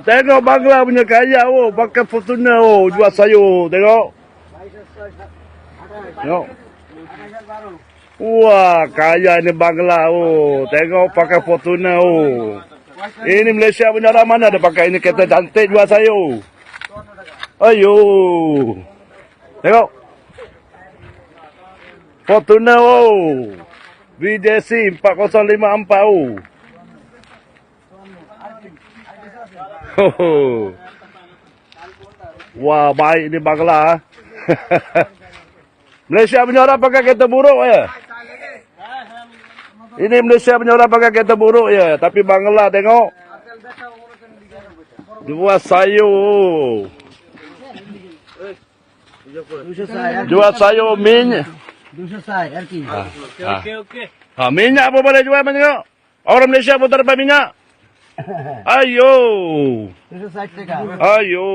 tengok Bangla punya kaya oh, pakai Fortuner oh, jual sayur, tengok. Tengok. Wah, kaya ni Bangla oh, tengok pakai Fortuner oh. Ini Malaysia punya orang mana ada pakai ini kereta cantik jual sayur. Ayo. Tengok. Fortuner oh. VJC 4054 oh. Wah, baik ni Bangla. Malaysia punya orang pakai kereta buruk ya. Ini Malaysia punya orang pakai kereta buruk ya. Tapi Bangla tengok. Jual sayur. Jual sayur minyak. Okey. Minyak apa boleh jual tengok. Orang Malaysia pun tak dapat minyak. Ayo. Ayo.